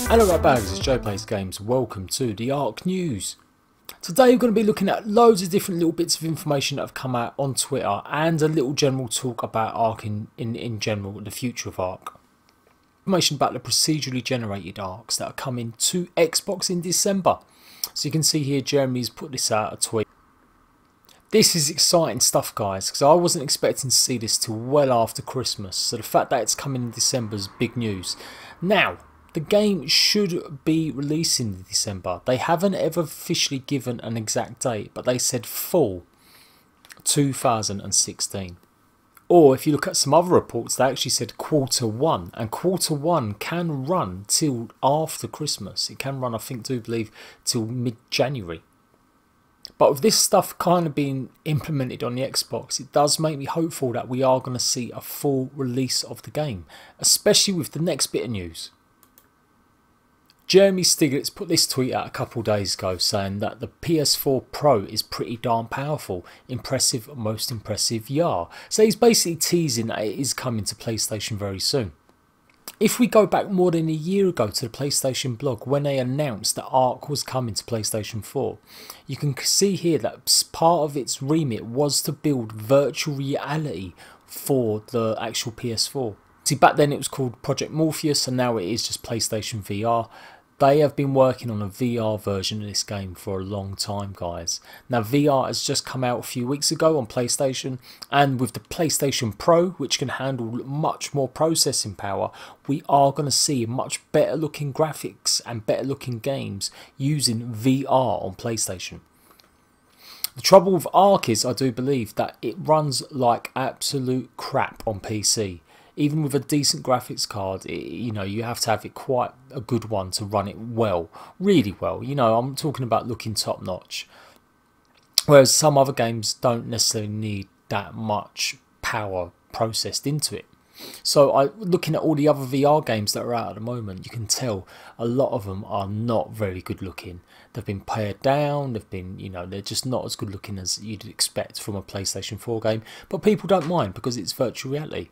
Hello right bags, it's Jade PlaySGames. Welcome to the ARK news. Today we're going to be looking at loads of different little bits of information that have come out on Twitter and a little general talk about ARK in general, the future of ARK. Information about the procedurally generated ARKs that are coming to Xbox in December. So you can see here Jeremy's put this out a tweet. This is exciting stuff, guys, because I wasn't expecting to see this till well after Christmas. So the fact that it's coming in December is big news. Now, the game should be releasing in December. They haven't ever officially given an exact date, but they said fall 2016. Or if you look at some other reports, they actually said Q1, and Q1 can run till after Christmas. It can run, I do believe, till mid-January. But with this stuff kind of being implemented on the Xbox, it does make me hopeful that we are going to see a full release of the game, especially with the next bit of news. Jeremy Stiglitz put this tweet out a couple of days ago saying that the PS4 Pro is pretty darn powerful. Impressive, most impressive, yeah. So he's basically teasing that it is coming to PlayStation very soon. If we go back more than a year ago to the PlayStation blog when they announced that ARK was coming to PlayStation 4, you can see here that part of its remit was to build virtual reality for the actual PS4. See, back then it was called Project Morpheus and now it is just PlayStation VR. They have been working on a VR version of this game for a long time, guys. Now VR has just come out a few weeks ago on PlayStation, and with the PlayStation Pro, which can handle much more processing power, we are going to see much better looking graphics and better looking games using VR on PlayStation. The trouble with ARK is, I do believe, that it runs like absolute crap on PC. Even with a decent graphics card, you have to have it quite a good one to run it well, really well. I'm talking about looking top notch. Whereas some other games don't necessarily need that much power processed into it. So looking at all the other VR games that are out at the moment, you can tell a lot of them are not very good looking. They've been pared down, they're just not as good looking as you'd expect from a PlayStation 4 game. But people don't mind because it's virtual reality.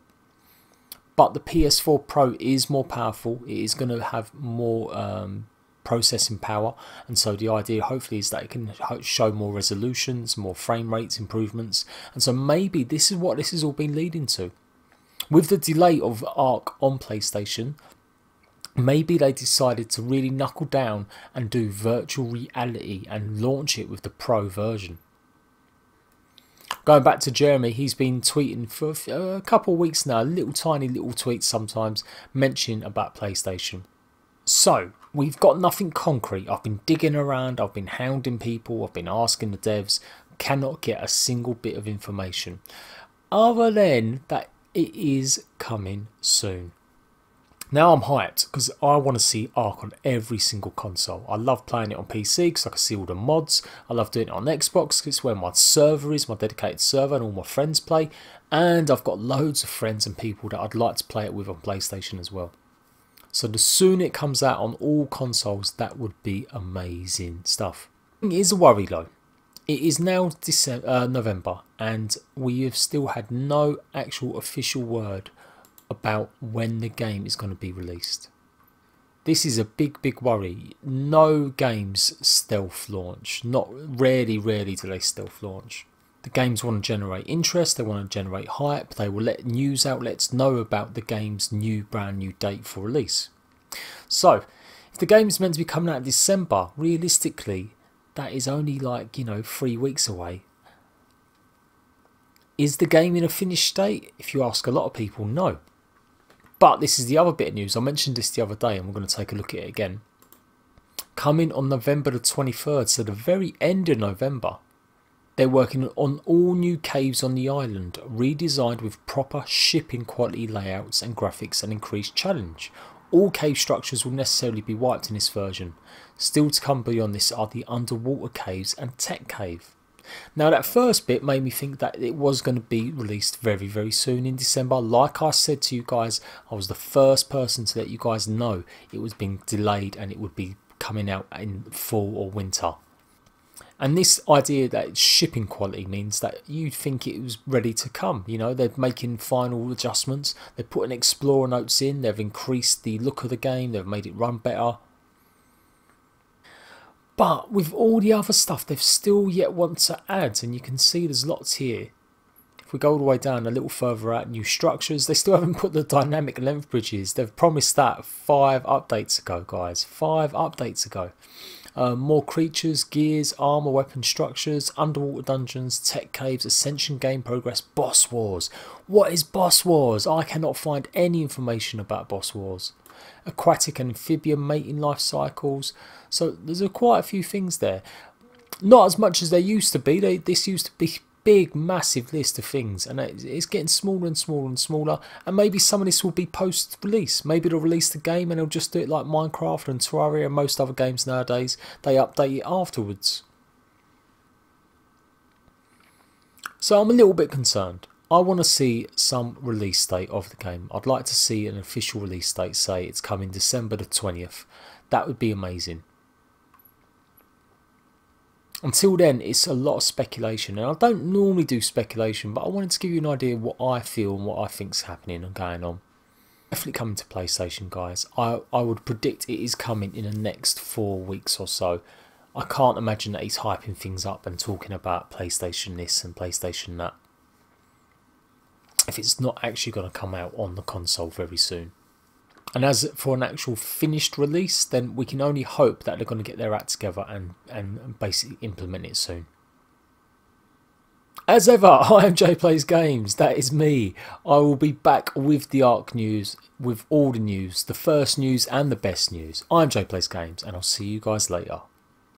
But the PS4 Pro is more powerful. It is going to have more processing power, and so the idea hopefully is that it can show more resolutions, more frame rates improvements, and so maybe this is what this has all been leading to. With the delay of ARK on PlayStation, maybe they decided to really knuckle down and do virtual reality and launch it with the Pro version. Going back to Jeremy, he's been tweeting for a couple of weeks now, tiny little tweets sometimes mentioning about PlayStation. So, we've got nothing concrete. I've been digging around, I've been hounding people, I've been asking the devs, cannot get a single bit of information. Other than that it is coming soon. Now I'm hyped because I want to see ARK on every single console. I love playing it on PC because I can see all the mods. I love doing it on Xbox because it's where my server is, my dedicated server, and all my friends play. And I've got loads of friends and people that I'd like to play it with on PlayStation as well. So the sooner it comes out on all consoles, that would be amazing stuff. It is a worry though. It is now November and we have still had no actual official word about when the game is going to be released. This is a big worry. No games stealth launch. Rarely do they stealth launch. The games want to generate interest, they want to generate hype, they will let news outlets know about the game's brand new date for release. So if the game is meant to be coming out in December, realistically that is only 3 weeks away. Is the game in a finished state? If you ask a lot of people, no. But this is the other bit of news. I mentioned this the other day and we're going to take a look at it again. Coming on November the 23rd, so the very end of November, they're working on all new caves on the island, redesigned with proper shipping quality layouts and graphics and increased challenge. All cave structures will necessarily be wiped in this version. Still to come beyond this are the underwater caves and tech cave. Now that first bit made me think that it was going to be released very soon in December. Like I said to you guys, I was the first person to let you guys know it was being delayed and it would be coming out in fall or winter. And this idea that it's shipping quality means that you think it was ready to come. You know, they're making final adjustments. They're putting Explorer notes in. They've increased the look of the game. They've made it run better. But with all the other stuff, they've still yet want to add. And you can see there's lots here. If we go all the way down a little further out, new structures. They still haven't put the dynamic length bridges. They've promised that 5 updates ago, guys. 5 updates ago. More creatures, gears, armor, weapon structures, underwater dungeons, tech caves, ascension game progress, boss wars. What is boss wars? I cannot find any information about boss wars. Aquatic and amphibian mating life cycles. So there's quite a few things there. Not as much as there used to be. This used to be big, massive list of things, and it's getting smaller and smaller and smaller. And maybe some of this will be post-release. Maybe they'll release the game and they'll just do it like Minecraft and Terraria and most other games nowadays. They update it afterwards. So I'm a little bit concerned. I want to see some release date of the game. I'd like to see an official release date, say it's coming December the 20th. That would be amazing. Until then, it's a lot of speculation, and I don't normally do speculation, but I wanted to give you an idea of what I feel and what I think's happening and going on. Definitely coming to PlayStation, guys. I would predict it is coming in the next 4 weeks or so. I can't imagine that he's hyping things up and talking about PlayStation this and PlayStation that if it's not actually going to come out on the console very soon. And as for an actual finished release, then we can only hope that they're going to get their act together and basically implement it soon. As ever, I am Jade Plays Games. That is me. I will be back with the ARK news, with all the news, the first news and the best news. I'm Jade Plays Games, and I'll see you guys later.